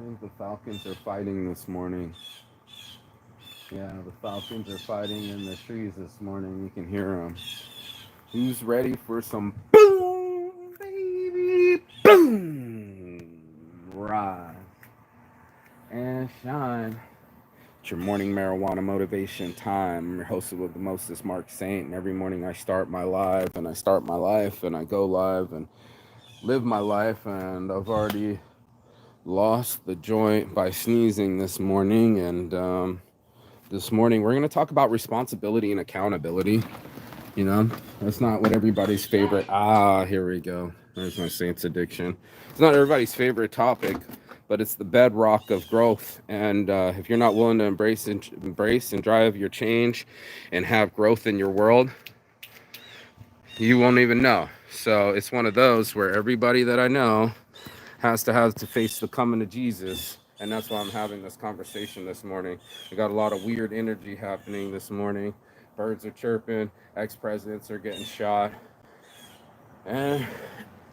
think the Falcons are fighting this morning. Yeah, the Falcons are fighting in the trees this morning. You can hear them. Who's ready for some boom, baby? Boom! Rise and shine. It's your morning marijuana motivation time. I'm your host with the mostest, Mark Saint, and every morning I start my live and I start my life and I go live and live my life. And I've already lost the joint by sneezing this morning. And this morning we're going to talk about responsibility and accountability. You know, that's not what everybody's favorite. Here we go. There's my Saints addiction. It's not everybody's favorite topic, but it's the bedrock of growth. And if you're not willing to embrace and drive your change and have growth in your world, you won't even know. So it's one of those where everybody that I know has to have to face the coming of Jesus. And that's why I'm having this conversation this morning. We got a lot of weird energy happening this morning. Birds are chirping, ex-presidents are getting shot, and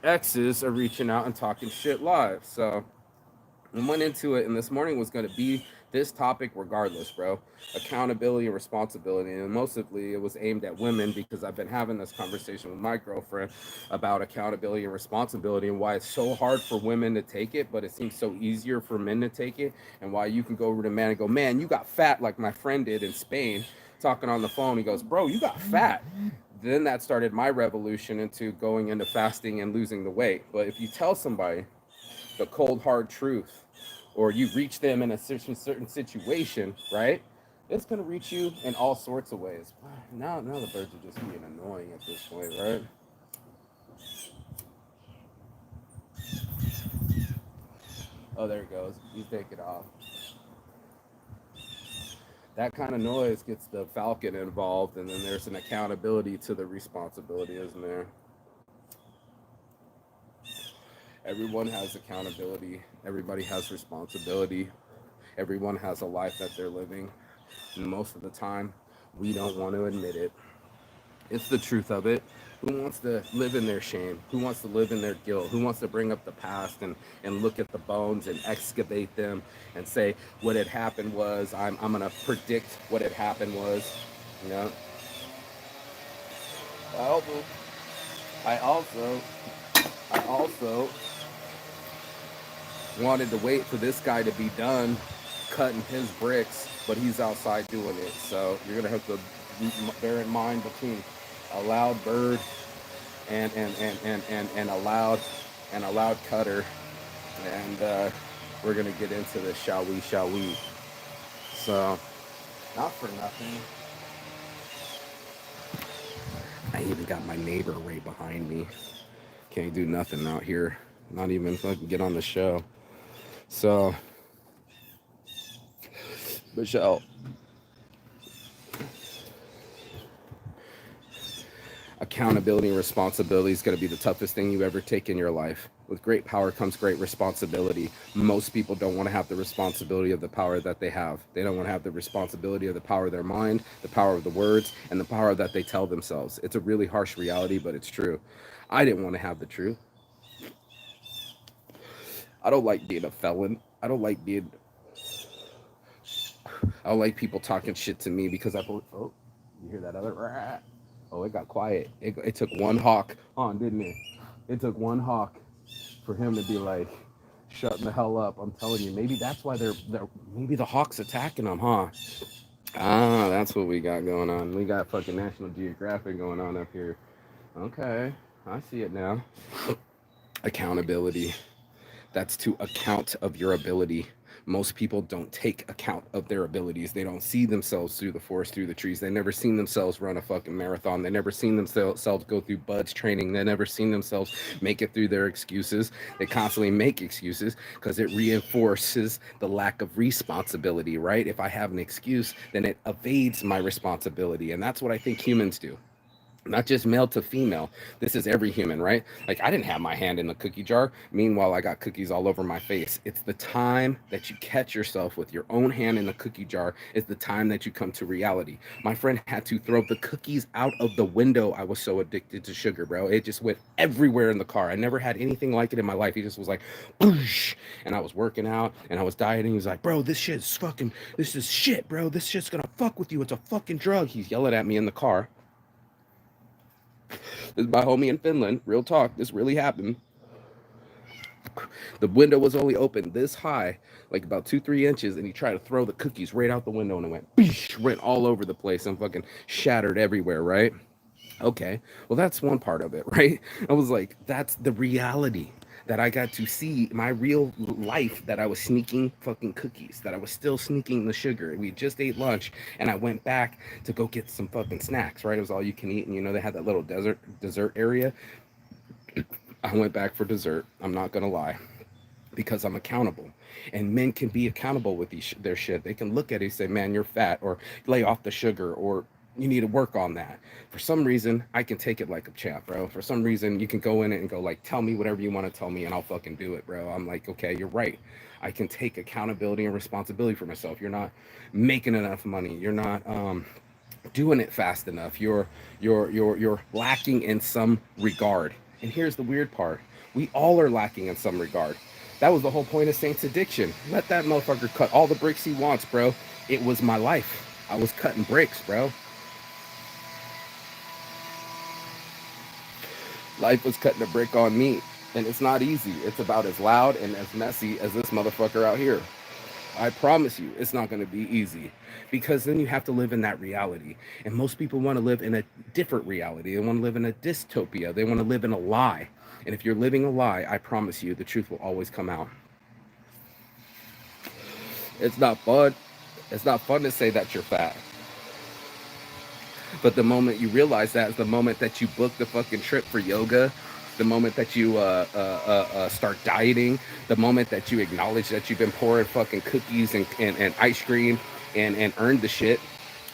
exes are reaching out and talking shit live. So I went into it, and this morning was going to be this topic regardless, bro. Accountability and responsibility. And mostly it was aimed at women because I've been having this conversation with my girlfriend about accountability and responsibility and why it's so hard for women to take it, but it seems so easier for men to take it. And why you can go over to a man and go, man, you got fat, like my friend did in Spain, talking on the phone. He goes, bro, you got fat. Then that started my revolution into going into fasting and losing the weight. But if you tell somebody the cold hard truth, or you reach them in a certain situation, right? It's gonna reach you in all sorts of ways. Now the birds are just being annoying at this point, right? Oh, there it goes. You take it off. That kind of noise gets the falcon involved, and then there's an accountability to the responsibility, isn't there? Everyone has accountability. Everybody has responsibility. Everyone has a life that they're living. And most of the time, we don't want to admit it. It's the truth of it. Who wants to live in their shame? Who wants to live in their guilt? Who wants to bring up the past and look at the bones and excavate them and say what had happened was, I'm going to predict what had happened was, you know? I also, I also, I also wanted to wait for this guy to be done cutting his bricks, but he's outside doing it. So you're going to have to bear in mind between a loud bird and a loud cutter, and we're gonna get into this, shall we? So, not for nothing, I even got my neighbor right behind me. Can't do nothing out here, not even fucking get on the show. So, Michelle, accountability and responsibility is going to be the toughest thing you ever take in your life. With great power comes great responsibility. Most people don't want to have the responsibility of the power that they have. They don't want to have the responsibility of the power of their mind, the power of the words, and the power that they tell themselves. It's a really harsh reality, but it's true. I didn't want to have the truth. I don't like being a felon. I don't like people talking shit to me because oh, you hear that other rat? Oh, it got quiet. It took one hawk on, didn't it? It took one hawk for him to be like, shutting the hell up. I'm telling you, maybe that's why they're maybe the hawk's attacking them, huh? That's what we got going on. We got fucking National Geographic going on up here. Okay, I see it now. Accountability. That's to account of your ability. Most people don't take account of their abilities. They don't see themselves through the forest, through the trees. They never seen themselves run a fucking marathon. They never seen themselves go through buds training. They never seen themselves make it through their excuses. They constantly make excuses because it reinforces the lack of responsibility, right? If I have an excuse, then it evades my responsibility. And that's what I think humans do. Not just male to female. This is every human, right? Like, I didn't have my hand in the cookie jar. Meanwhile, I got cookies all over my face. It's the time that you catch yourself with your own hand in the cookie jar is the time that you come to reality. My friend had to throw the cookies out of the window. I was so addicted to sugar, bro. It just went everywhere in the car. I never had anything like it in my life. He just was like, boosh. And I was working out and I was dieting. He was like, bro, this is shit, bro. This shit's gonna fuck with you. It's a fucking drug. He's yelling at me in the car. This is my homie in Finland. Real talk. This really happened. The window was only open this high, like about 2-3 inches, and he tried to throw the cookies right out the window, and it went all over the place and fucking shattered everywhere, right? Okay, well, that's one part of it, right? I was like, that's the reality that I got to see my real life, that I was sneaking fucking cookies, that I was still sneaking the sugar. We just ate lunch and I went back to go get some fucking snacks, right? It was all you can eat. And they had that little dessert area. I went back for dessert. I'm not going to lie, because I'm accountable. And men can be accountable with their shit. They can look at it and say, man, you're fat, or lay off the sugar, or you need to work on that. For some reason, I can take it like a champ, bro. For some reason, you can go in it and go like, tell me whatever you want to tell me and I'll fucking do it, bro. I'm like, okay, you're right. I can take accountability and responsibility for myself. You're not making enough money. You're not doing it fast enough. You're lacking in some regard. And here's the weird part. We all are lacking in some regard. That was the whole point of Saint's addiction. Let that motherfucker cut all the bricks he wants, bro. It was my life. I was cutting bricks, bro. Life was cutting a brick on me. And it's not easy. It's about as loud and as messy as this motherfucker out here. I promise you, it's not going to be easy, because then you have to live in that reality. And most people want to live in a different reality. They want to live in a dystopia. They want to live in a lie. And if you're living a lie, I promise you, the truth will always come out. It's not fun. It's not fun to say that you're fat. But the moment you realize that is the moment that you book the fucking trip for yoga, the moment that you start dieting, the moment that you acknowledge that you've been pouring fucking cookies and ice cream and earned the shit.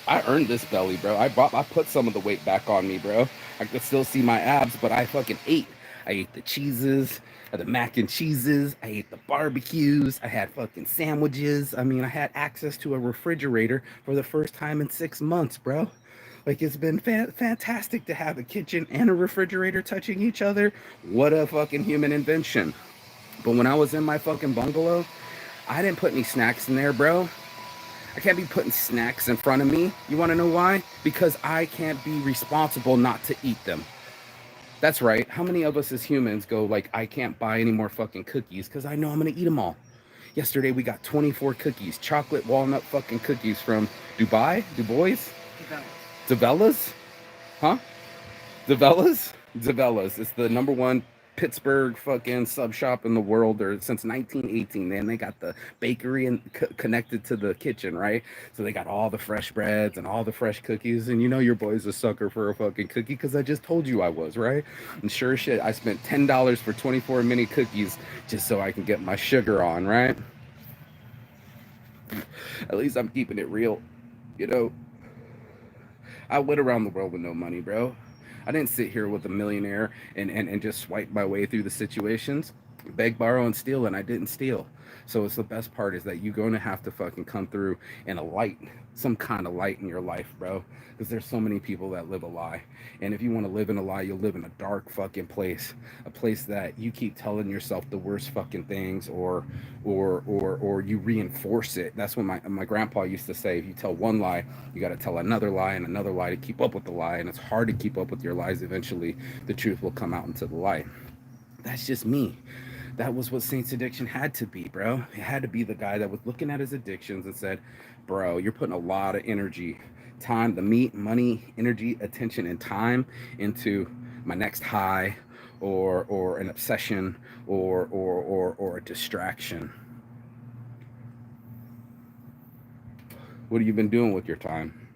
I earned this belly, bro. I put some of the weight back on me, bro. I could still see my abs, but I fucking ate. I ate the cheeses, the mac and cheeses. I ate the barbecues. I had fucking sandwiches. I mean, I had access to a refrigerator for the first time in 6 months, bro. Like, it's been fantastic to have a kitchen and a refrigerator touching each other. What a fucking human invention. But when I was in my fucking bungalow, I didn't put any snacks in there, bro. I can't be putting snacks in front of me. You want to know why? Because I can't be responsible not to eat them. That's right. How many of us as humans go like, I can't buy any more fucking cookies because I know I'm going to eat them all. Yesterday we got 24 cookies, chocolate walnut fucking cookies from Dubai, Dubois? Zavella's? Huh? Zavella's. It's the number one Pittsburgh fucking sub shop in the world, or since 1918. Man, they got the bakery and connected to the kitchen, right? So they got all the fresh breads and all the fresh cookies. And your boy's a sucker for a fucking cookie, because I just told you I was, right? And sure as shit, I spent $10 for 24 mini cookies just so I can get my sugar on, right? At least I'm keeping it real, I went around the world with no money, bro. I didn't sit here with a millionaire and just swipe my way through the situations. Beg, borrow, and steal, and I didn't steal. So it's the best part is that you're going to have to fucking come through in a light, some kind of light in your life, bro. Because there's so many people that live a lie. And if you want to live in a lie, you'll live in a dark fucking place. A place that you keep telling yourself the worst fucking things, or you reinforce it. That's what my grandpa used to say. If you tell one lie, you got to tell another lie and another lie to keep up with the lie. And it's hard to keep up with your lies. Eventually, the truth will come out into the light. That's just me. That was what Saint's addiction had to be, bro. It had to be the guy that was looking at his addictions and said, bro, you're putting a lot of energy, time, the meat, money, energy, attention, and time into my next high, or an obsession, or a distraction. What have you been doing with your time?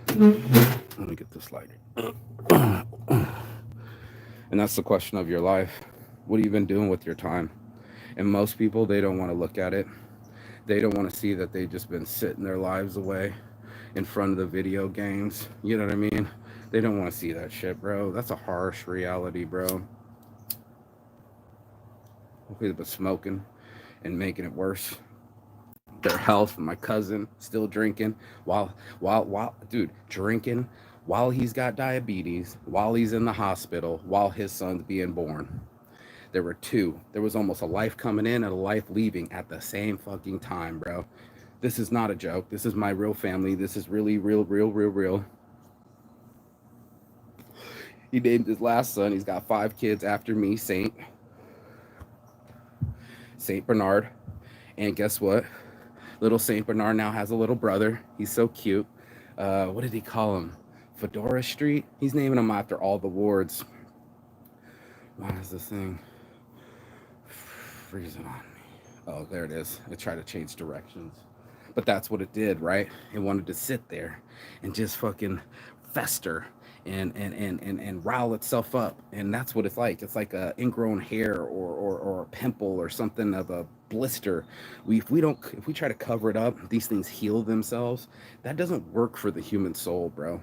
Let me get this lighter. And that's the question of your life. What have you been doing with your time? And most people, they don't want to look at it. They don't want to see that they've just been sitting their lives away in front of the video games. You know what I mean? They don't want to see that shit, bro. That's a harsh reality, bro. But smoking and making it worse. Their health. My cousin still drinking dude, drinking while he's got diabetes, while he's in the hospital, while his son's being born. There were two. There was almost a life coming in and a life leaving at the same fucking time, bro. This is not a joke. This is my real family. This is really real. He named his last son. He's got 5 kids after me, Saint Bernard. And guess what? Little Saint Bernard now has a little brother. He's so cute. What did he call him? Fedora Street? He's naming him after all the wards. What is this thing? Freezing on me. Oh, there it is. I tried to change directions. But that's what it did, right? It wanted to sit there and just fucking fester and rile itself up. And that's what it's like. It's like a ingrown hair or a pimple or something of a blister. If we try to cover it up, these things heal themselves. That doesn't work for the human soul, bro.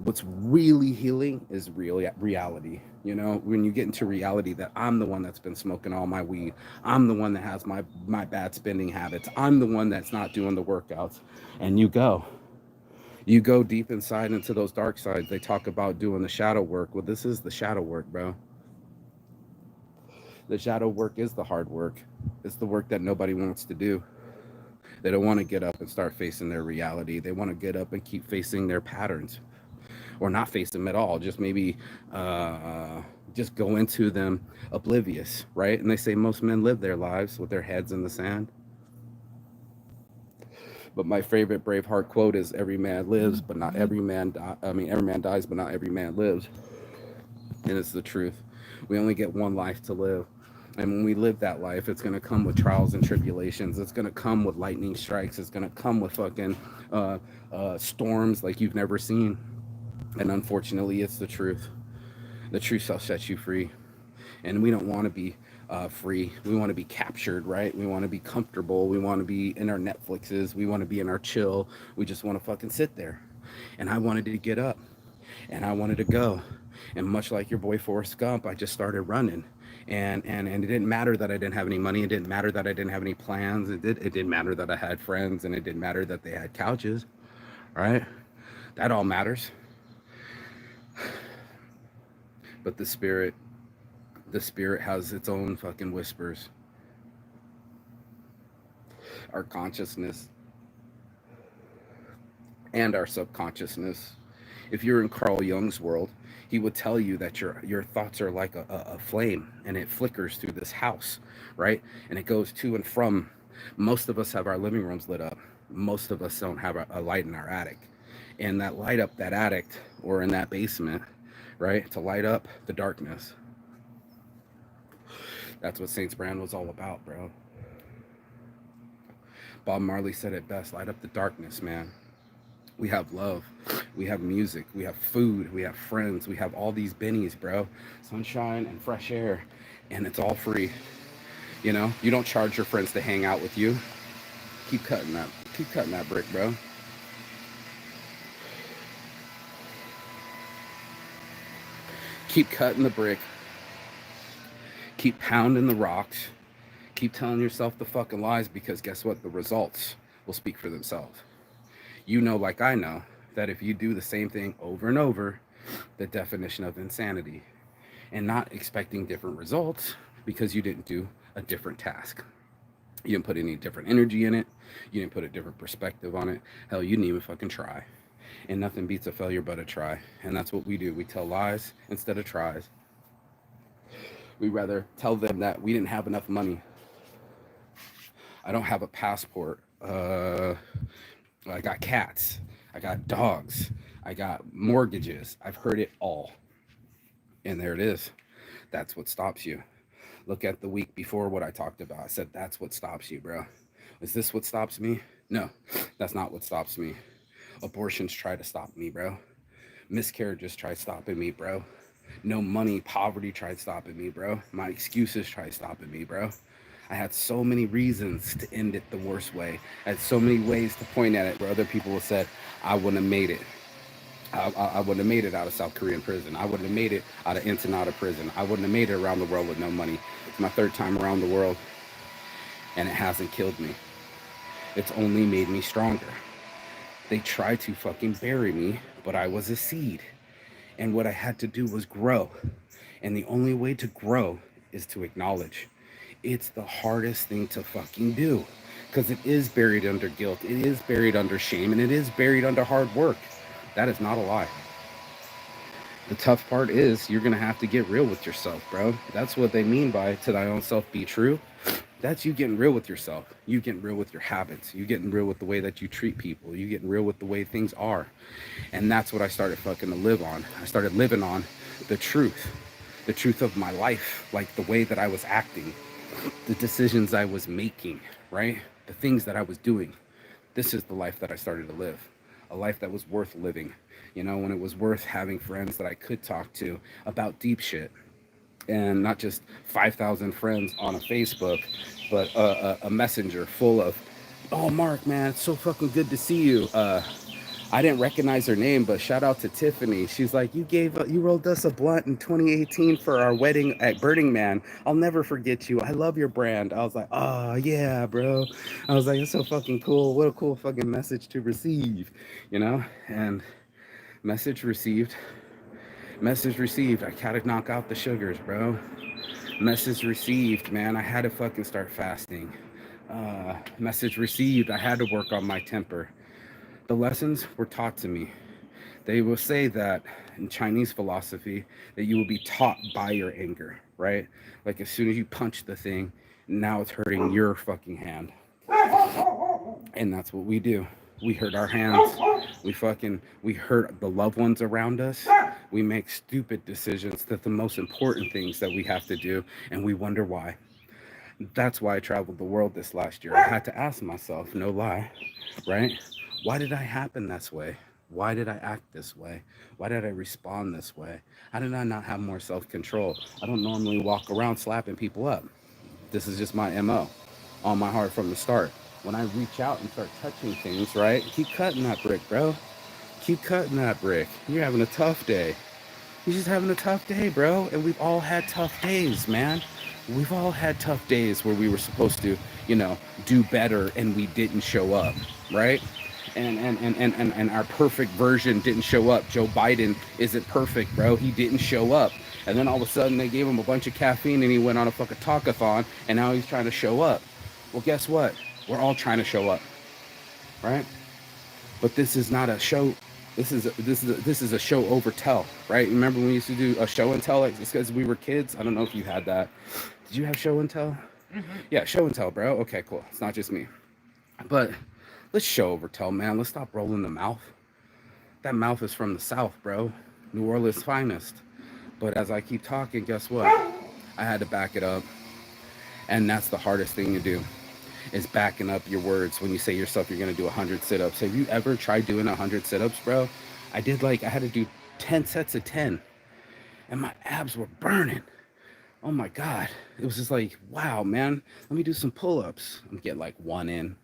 What's really healing is reality. You know, when you get into reality that I'm the one that's been smoking all my weed, I'm the one that has my bad spending habits, I'm the one that's not doing the workouts, and you go deep inside into those dark sides. They talk about doing the shadow work. Well, this is the shadow work, bro. The shadow work is the hard work. It's the work that nobody wants to do. They don't want to get up and start facing their reality. They want to get up and keep facing their patterns, or not face them at all. Just maybe just go into them oblivious, right? And they say most men live their lives with their heads in the sand. But my favorite Braveheart quote is, "Every man lives, but not every man every man dies, but not every man lives." And it's the truth. We only get one life to live. And when we live that life, it's going to come with trials and tribulations. It's going to come with lightning strikes. It's going to come with fucking storms like you've never seen. And unfortunately, it's the truth. The truth shall set you free. And we don't want to be free. We want to be captured, right? We want to be comfortable. We want to be in our Netflixes. We want to be in our chill. We just want to fucking sit there. And I wanted to get up. And I wanted to go. And much like your boy Forrest Gump, I just started running. And it didn't matter that I didn't have any money. It didn't matter that I didn't have any plans. It didn't matter that I had friends, and it didn't matter that they had couches, right? That all matters. But the spirit has its own fucking whispers. Our consciousness and our subconsciousness. If you're in Carl Jung's world, he would tell you that your thoughts are like a flame, and it flickers through this house, right? And it goes to and from. Most of us have our living rooms lit up. Most of us don't have a light in our attic. And that light up that attic or in that basement, right, to light up the darkness. That's what Saint's brand was all about, bro. Bob Marley said it best: light up the darkness, man. We have love, we have music, we have food, we have friends, we have all these bennies, bro. Sunshine and fresh air, and it's all free. You know, you don't charge your friends to hang out with you. Keep cutting that brick, bro. Keep cutting the brick. Keep pounding the rocks. Keep telling yourself the fucking lies, because guess what? The results will speak for themselves. You know, like I know, that if you do the same thing over and over, the definition of insanity, and not expecting different results because you didn't do a different task. You didn't put any different energy in it. You didn't put a different perspective on it. Hell, you didn't even fucking try. And nothing beats a failure but a try. And that's what we do. We tell lies instead of tries. We rather tell them that we didn't have enough money. I don't have a passport. I got cats. I got dogs. I got mortgages. I've heard it all. And there it is. That's what stops you. Look at the week before what I talked about. I said, that's what stops you, bro. Is this what stops me? No, that's not what stops me. Abortions try to stop me, bro. Miscarriages try stopping me, bro. No money, poverty tried stopping me, bro. My excuses tried stopping me, bro. I had so many reasons to end it the worst way. I had so many ways to point at it where other people have said, I wouldn't have made it. I wouldn't have made it out of South Korean prison. I wouldn't have made it out of Ensenada prison. I wouldn't have made it around the world with no money. It's my third time around the world, and it hasn't killed me. It's only made me stronger. They tried to fucking bury me, but I was a seed. And what I had to do was grow. And the only way to grow is to acknowledge. It's the hardest thing to fucking do because it is buried under guilt, it is buried under shame, and it is buried under hard work. That is not a lie. The tough part is you're gonna have to get real with yourself, bro. That's what they mean by to thy own self be true. That's you getting real with yourself. You getting real with your habits. You getting real with the way that you treat people. You getting real with the way things are. And that's what I started fucking to live on. I started living on the truth of my life, like the way that I was acting, the decisions I was making, right? The things that I was doing. This is the life that I started to live. A life that was worth living, when it was worth having friends that I could talk to about deep shit, and not just 5,000 friends on a Facebook, but a messenger full of, oh, Mark, man, it's so fucking good to see you. I didn't recognize her name, but shout out to Tiffany. She's like, you rolled us a blunt in 2018 for our wedding at Burning Man. I'll never forget you. I love your brand. I was like, oh yeah, bro. I was like, it's so fucking cool. What a cool fucking message to receive, And message received. Message received. I gotta knock out the sugars, bro. Message received, man. I had to fucking start fasting. Message received. I had to work on my temper. The lessons were taught to me. They will say that in Chinese philosophy that you will be taught by your anger, right? Like as soon as you punch the thing, now it's hurting your fucking hand. And that's what we do. We hurt our hands. We hurt the loved ones around us. We make stupid decisions that the most important things that we have to do, and we wonder why. That's why I traveled the world this last year. I had to ask myself, no lie, right? Why did I happen this way? Why did I act this way? Why did I respond this way? How did I not have more self control? I don't normally walk around slapping people up. This is just my MO on my heart from the start. When I reach out and start touching things, right? Keep cutting that brick, bro. Keep cutting that brick. You're having a tough day. You're just having a tough day, bro. And we've all had tough days, man. We've all had tough days where we were supposed to, do better and we didn't show up, right? And our perfect version didn't show up. Joe Biden isn't perfect, bro. He didn't show up. And then all of a sudden they gave him a bunch of caffeine and he went on a fucking talkathon and now he's trying to show up. Well, guess what? We're all trying to show up, right? But this is not a show. This is a show over tell, right? Remember when we used to do a show and tell, like, because we were kids? I don't know if you had that. Did you have show and tell? Yeah, show and tell, bro. Okay, cool. It's not just me. But let's show over tell, man. Let's stop rolling the mouth. That mouth is from the South, bro. New Orleans finest. But as I keep talking, guess what? I had to back it up. And that's the hardest thing to do, is backing up your words. When you say yourself you're going to do 100 sit-ups. Have you ever tried doing 100 sit-ups, bro? I had to do 10 sets of 10. And my abs were burning. Oh my God. It was just like, wow, man, let me do some pull-ups. I'm getting like 1 in.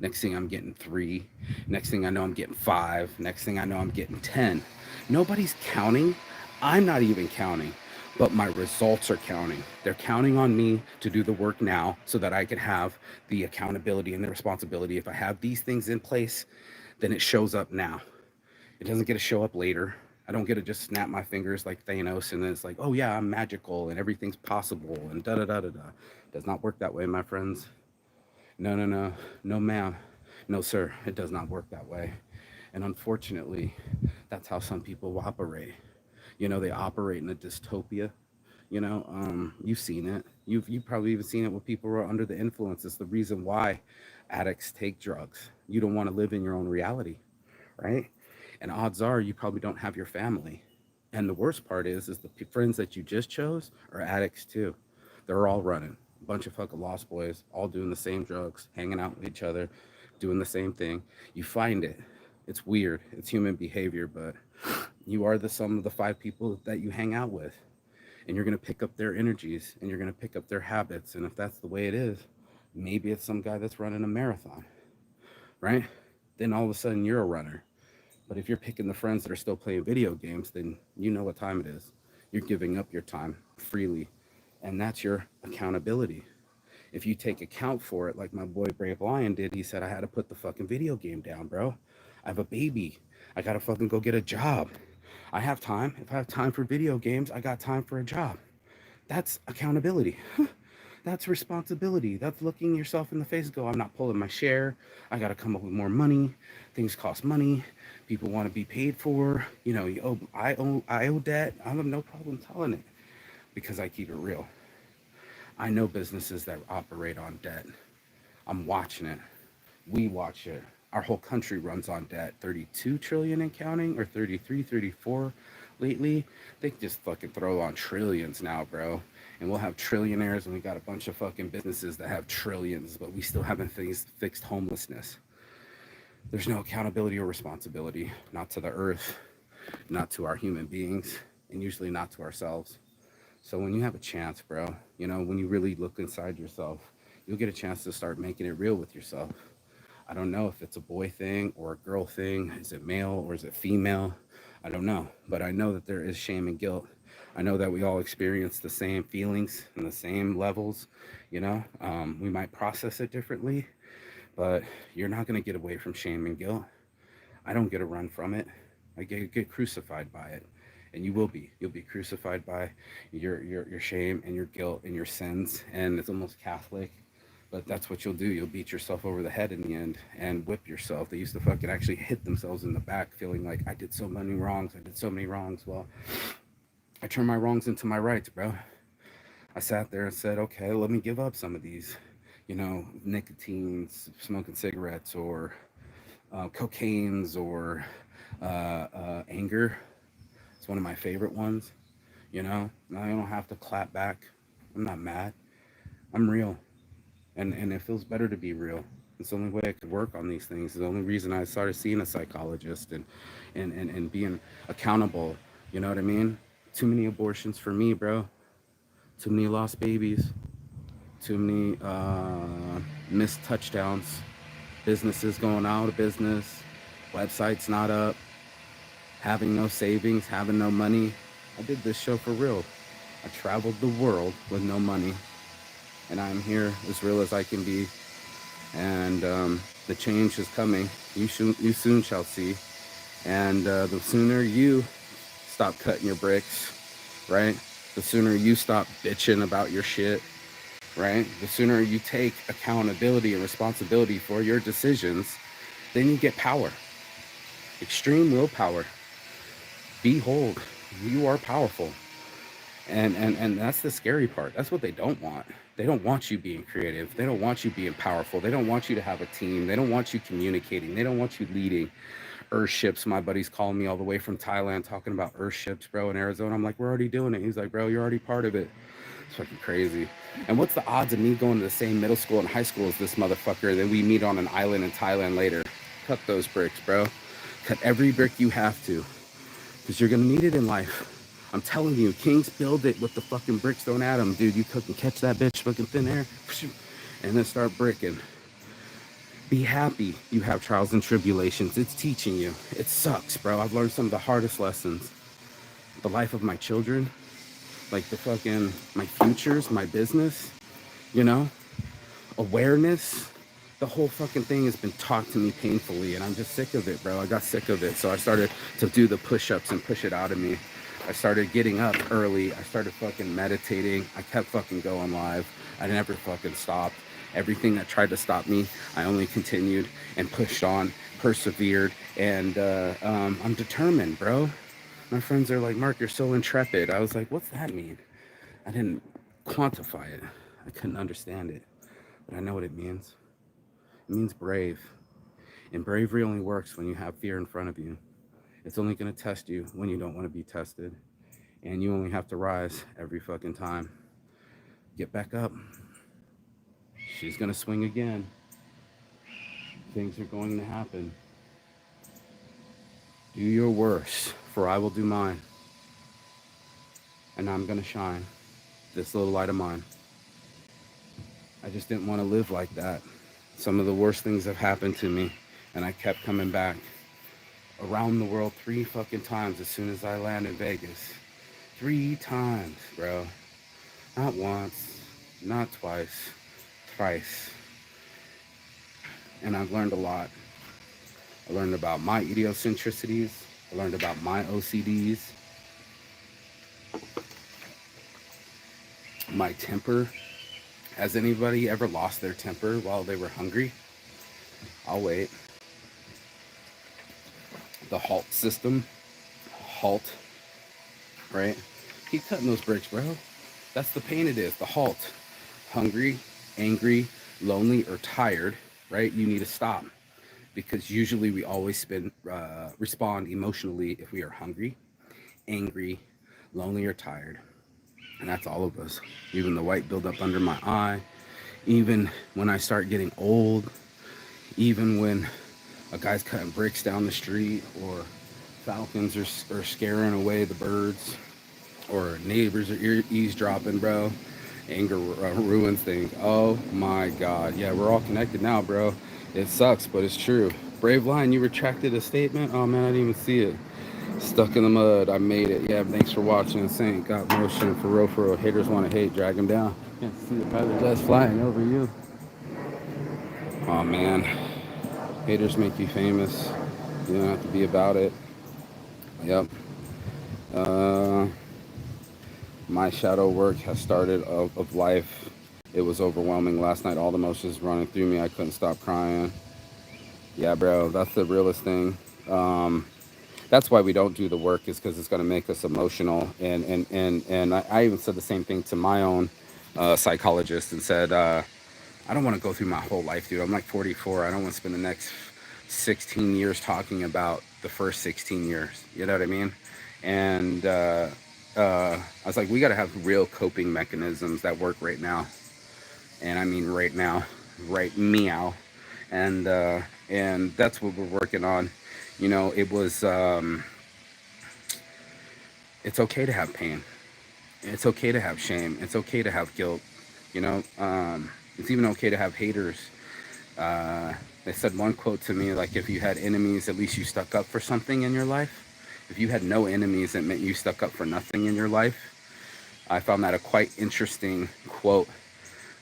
Next thing I'm getting 3. Next thing I know I'm getting 5. Next thing I know I'm getting 10. Nobody's counting. I'm not even counting, but my results are counting. They're counting on me to do the work now so that I can have the accountability and the responsibility. If I have these things in place, then it shows up now. It doesn't get to show up later. I don't get to just snap my fingers like Thanos and then it's like, oh yeah, I'm magical and everything's possible and da da da da da. It does not work that way, my friends. No, no, no, no, ma'am. No, sir, it does not work that way. And unfortunately, that's how some people operate. They operate in a dystopia. You've seen it. You've probably even seen it when people are under the influence. It's the reason why addicts take drugs. You don't want to live in your own reality, right? And odds are you probably don't have your family. And the worst part is the friends that you just chose are addicts too. They're all running. A bunch of fucking lost boys, all doing the same drugs, hanging out with each other, doing the same thing. You find it. It's weird. It's human behavior, but you are the sum of the 5 people that you hang out with. And you're going to pick up their energies and you're going to pick up their habits. And if that's the way it is, maybe it's some guy that's running a marathon, right? Then all of a sudden you're a runner. But if you're picking the friends that are still playing video games, then you know what time it is. You're giving up your time freely. And that's your accountability. If you take account for it, like my boy Brave Lion did, he said, I had to put the fucking video game down, bro. I have a baby. I gotta fucking go get a job. I have time. If I have time for video games, I got time for a job. That's accountability. That's responsibility. That's looking yourself in the face and go, I'm not pulling my share. I got to come up with more money. Things cost money. People want to be paid for. You know, I owe debt. I have no problem telling it because I keep it real. I know businesses that operate on debt. I'm watching it. We watch it. Our whole country runs on debt. 32 trillion and counting, or 33, 34 lately. They just fucking throw on trillions now, bro. And we'll have trillionaires, and we got a bunch of fucking businesses that have trillions, but we still haven't fixed homelessness. There's no accountability or responsibility, not to the earth, not to our human beings, and usually not to ourselves. So when you have a chance, bro, you know, when you really look inside yourself, you'll get a chance to start making it real with yourself. I don't know if it's a boy thing or a girl thing. Is it male or is it female? I don't know. But I know that there is shame and guilt. I know that we all experience the same feelings and the same levels. You know, we might process it differently, but you're not going to get away from shame and guilt. I don't get a run from it. I get crucified by it. And you will be. You'll be crucified by your shame and your guilt and your sins. And it's almost Catholic, but that's what you'll do. You'll beat yourself over the head in the end and whip yourself. They used to fucking actually hit themselves in the back, feeling like I did so many wrongs. I did so many wrongs. Well, I turned my wrongs into my rights, bro. I sat there and said, okay, let me give up some of these, you know, nicotines, smoking cigarettes, or cocaines, or anger. It's one of my favorite ones. You know, I don't have to clap back. I'm not mad. I'm real. And it feels better to be real. It's the only way I could work on these things. It's the only reason I started seeing a psychologist and being accountable. You know what I mean? Too many abortions for me, bro. Too many lost babies. Too many missed touchdowns. Businesses going out of business. Websites not up. Having no savings. Having no money. I did this show for real. I traveled the world with no money. And I'm here as real as I can be. And the change is coming. You soon shall see. And the sooner you stop cutting your bricks, right? The sooner you stop bitching about your shit, right? The sooner you take accountability and responsibility for your decisions, then you get power. Extreme willpower. Behold, you are powerful. And that's the scary part. That's what they don't want. They don't want you being creative. They don't want you being powerful. They don't want you to have a team. They don't want you communicating. They don't want you leading. Earth ships. My buddy's calling me all the way from Thailand talking about Earth ships, bro, in Arizona. I'm like, we're already doing it. He's like, bro, you're already part of it. It's fucking crazy. And what's the odds of me going to the same middle school and high school as this motherfucker? Then we meet on an island in Thailand later. Cut those bricks, bro. Cut every brick you have to, because you're gonna need it in life. I'm telling you, kings build it with the fucking bricks thrown at them, dude. You can catch that bitch fucking thin air, and then start bricking. Be happy you have trials and tribulations. It's teaching you. It sucks, bro. I've learned some of the hardest lessons. The life of my children, like the fucking, my futures, my business, you know, awareness. The whole fucking thing has been taught to me painfully, and I'm just sick of it, bro. I got sick of it, so I started to do the push-ups and push it out of me. I started getting up early. I started fucking meditating. I kept fucking going live. I never fucking stopped. Everything that tried to stop me, I only continued and pushed on, persevered, and I'm determined, bro. My friends are like, Mark, you're so intrepid. I was like, what's that mean? I didn't quantify it. I couldn't understand it, but I know what it means. It means brave. And bravery only works when you have fear in front of you. It's only going to test you when you don't want to be tested. And you only have to rise every fucking time. Get back up. She's going to swing again. Things are going to happen. Do your worst, for I will do mine. and I'm gonna shine this little light of mine. I just didn't want to live like that. Some of the worst things have happened to me, and I kept coming back around the world 3 fucking times as soon as I land in Vegas. 3 times, bro. Not once, not twice, thrice. And I've learned a lot. I learned about my idiosyncrasies. I learned about my OCDs, my temper. Has anybody ever lost their temper while they were hungry? I'll wait. The halt system. Halt, right? Keep cutting those bricks, bro. That's the pain it is. The halt. Hungry, angry, lonely, or tired, right? You need to stop. Because usually we always respond emotionally if we are hungry, angry, lonely, or tired. And that's all of us. Even the white buildup under my eye, even when I start getting old, even when a guy's cutting bricks down the street, or falcons are scaring away the birds, or neighbors are eavesdropping, bro. Anger ruins things. Oh my God. Yeah, we're all connected now, bro. It sucks, but it's true. Brave Lion, you retracted a statement? Oh man, I didn't even see it. Stuck in the mud. I made it. Yeah, thanks for watching. Saint got motion for real, for real. Haters want to hate. Drag him down. Can't see the feather dust flying over you. Oh man. Haters make you famous. You don't have to be about it. Yep. Uh, my shadow work has started of life. It was overwhelming last night. All the emotions running through me. I couldn't stop crying. Yeah, bro, that's the realest thing. That's why we don't do the work, is because it's going to make us emotional. And I even said the same thing to my own psychologist, and said, I don't want to go through my whole life, dude. I'm like 44. I don't want to spend the next 16 years talking about the first 16 years. You know what I mean? And I was like, we got to have real coping mechanisms that work right now. And I mean right now, right meow. And that's what we're working on. You know, it's okay to have pain. It's okay to have shame. It's okay to have guilt. You know, it's even okay to have haters. Uh, they said one quote to me, like, if you had enemies, at least you stuck up for something in your life. If you had no enemies, it meant you stuck up for nothing in your life. I found that a quite interesting quote.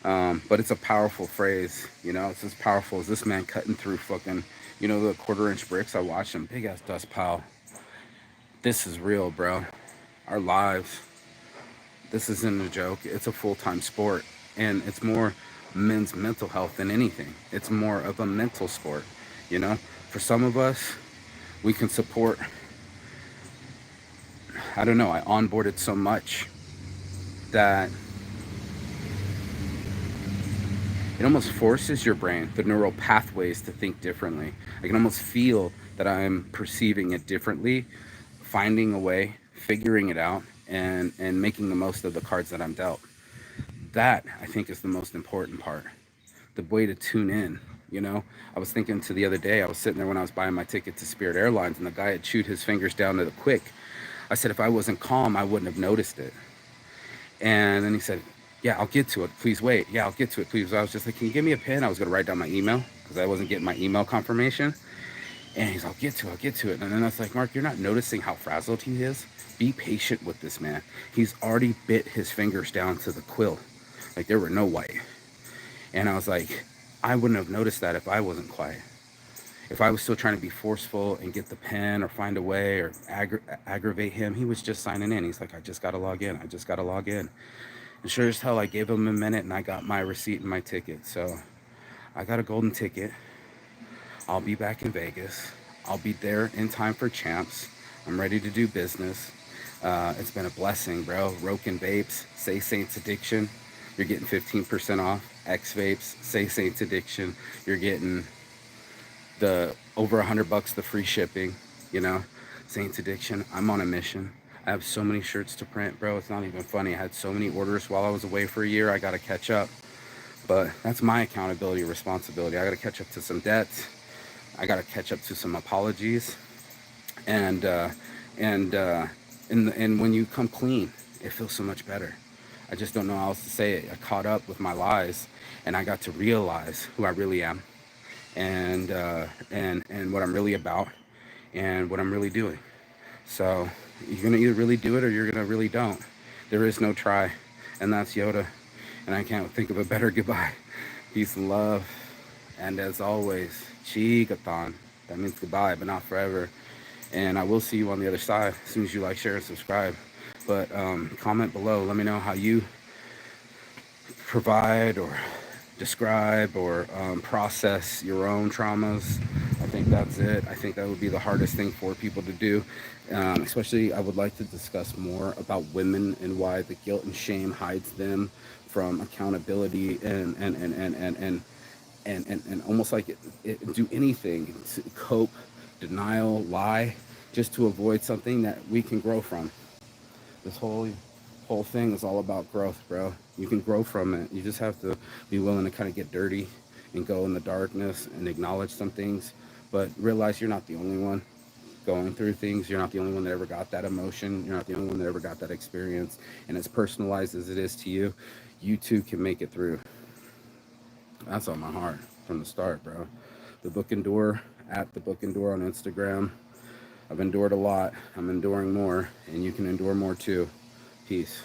But it's a powerful phrase. You know, it's as powerful as this man cutting through fucking, the 1/4 inch bricks. I watched him, big ass dust pile. This is real, bro. Our lives. This isn't a joke. It's a full-time sport, and it's more men's mental health than anything. It's more of a mental sport. You know, for some of us, we can support. I don't know. I onboarded so much that it almost forces your brain, the neural pathways, to think differently. I can almost feel that I'm perceiving it differently, finding a way, figuring it out, and making the most of the cards that I'm dealt. That, I think, is the most important part. The way to tune in. I was thinking to the other day, I was sitting there when I was buying my ticket to Spirit Airlines, and the guy had chewed his fingers down to the quick. I said, if I wasn't calm, I wouldn't have noticed it. And then he said, yeah, I'll get to it. Please wait. Yeah, I'll get to it. Please. I was just like, can you give me a pen? I was going to write down my email because I wasn't getting my email confirmation. And he's, I'll get to it. I'll get to it. And then I was like, Mark, you're not noticing how frazzled he is? Be patient with this man. He's already bit his fingers down to the quill. Like there were no white. And I was like, I wouldn't have noticed that if I wasn't quiet. If I was still trying to be forceful and get the pen or find a way or aggravate him, he was just signing in. He's like, I just got to log in. I just got to log in. And sure as hell, I gave him a minute and I got my receipt and my ticket. So I got a golden ticket. I'll be back in Vegas. I'll be there in time for champs. I'm ready to do business. It's been a blessing, bro. Roken Vapes, Say Saints Addiction. You're getting 15% off. X Vapes, Say Saints Addiction. You're getting the over $100, the free shipping. Saints Addiction. I'm on a mission. I have so many shirts to print, bro. It's not even funny. I had so many orders while I was away for a year. I got to catch up. But that's my accountability, responsibility. I got to catch up to some debts. I got to catch up to some apologies. And when you come clean, it feels so much better. I just don't know how else to say it. I caught up with my lies, and I got to realize who I really am, and what I'm really about, and what I'm really doing. So you're gonna either really do it or you're gonna really don't. There is no try, and that's Yoda. And I can't think of a better goodbye. Peace and love, and as always, Chigathon. That means goodbye, but not forever. And I will see you on the other side as soon as you like, share, and subscribe. But comment below. Let me know how you provide or describe or process your own traumas. I think that's it. I think that would be the hardest thing for people to do. Especially, I would like to discuss more about women and why the guilt and shame hides them from accountability and almost like do anything to cope, denial, lie, just to avoid something that we can grow from. This whole thing is all about growth, bro. You can grow from it. You just have to be willing to kind of get dirty and go in the darkness and acknowledge some things, but realize you're not the only one going through things. You're not the only one that ever got that emotion. You're not the only one that ever got that experience. And as personalized as it is to you, you too can make it through. That's on my heart from the start, bro. The Book Endure, at the Book Endure on Instagram. I've endured a lot. I'm enduring more, and you can endure more too. Peace.